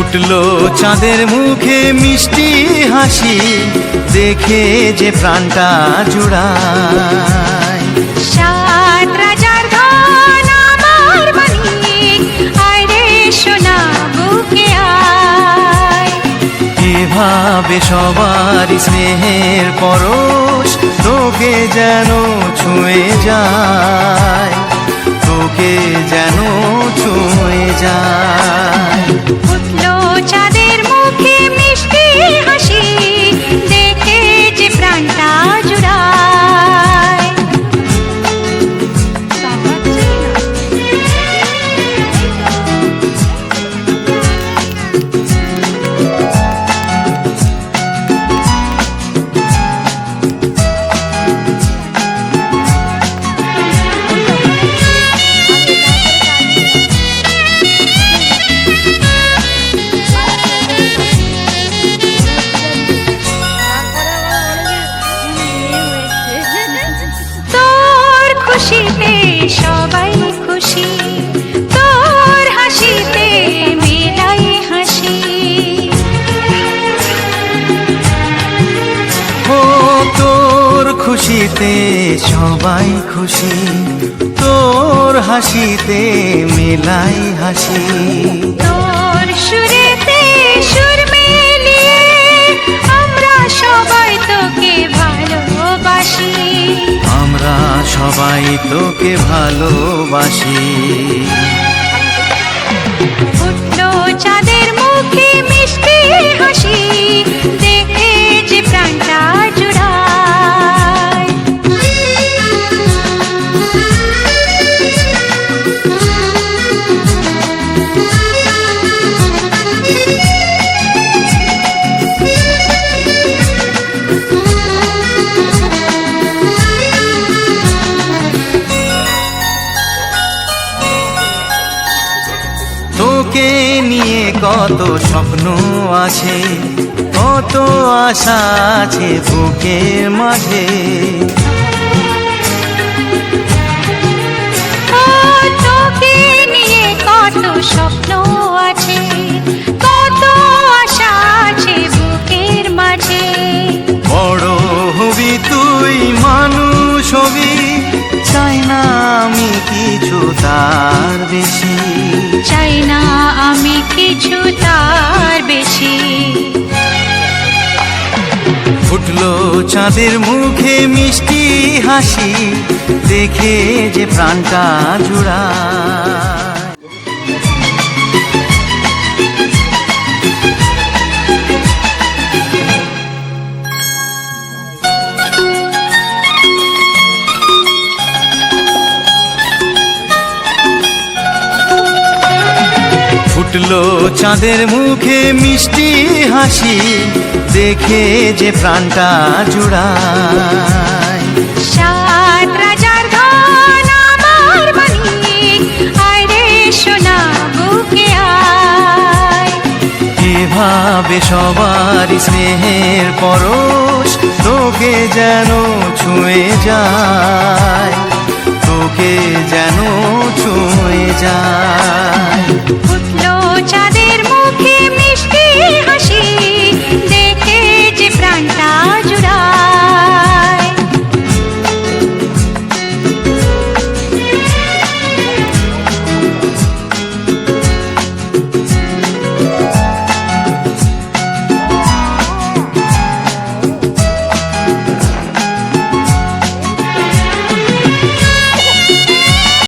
ফুটলো চাঁদের মুখে মিষ্টি হাসি, দেখে যে প্রাণটা জুড়ায়। সাত রাজার ধন আমার মানিক, আয় রে সোনা বুকে আয়। এভাবে সবার স্নেহের পরশ তোকে যেন ছুঁয়ে যায়, তোকে যেন ছুঁয়ে যায়। ফুটলো চাঁদের মুখে মিষ্টি হাসি, দেখে যে প্রাণটা জুড়ায়। তোর খুশিতে সবাই খুশি, তোর হাসিতে মেলাই হাসি। ও তোর খুশিতে সবাই খুশি, তোর হাসিতে মেলাই হাসি। তোর সুরেতে সুর মিলিয়ে আমরা সবাই তোকে ভালোবাসি। আমরা সবাই তোকে ভালোবাসি। ফুটলো চাঁদের মুখে মিষ্টি হাসি, দেখে যে প্রাণটা জুড়ায়। তোকে নিয়ে কত স্বপ্ন আছে, কত আশা আছে বুকের মাঝে। ও তোকে নিয়ে কত স্বপ্ন আছে, কত আশা আছে বুকের মাঝে। বড় হবি তুই, মানুষ হবি, চাই না আমি কিছু তার বেশি। চাই না আমি কিছু তার বেশি। ফুটলো চাঁদের মুখে মিষ্টি হাসি, দেখে যে প্রাণটা জুড়ায়। ফুটলো চাঁদের মুখে মিষ্টি হাসি, দেখে যে প্রাণটা জুড়ায়। সাত রাজার ধন আমার মানিক, আয় রে সোনা বুকে আয়। এভাবে সবার স্নেহের পরশ তোকে যেন ছুঁয়ে যায়, তোকে যেন ছুঁয়ে যায়। ফুটলো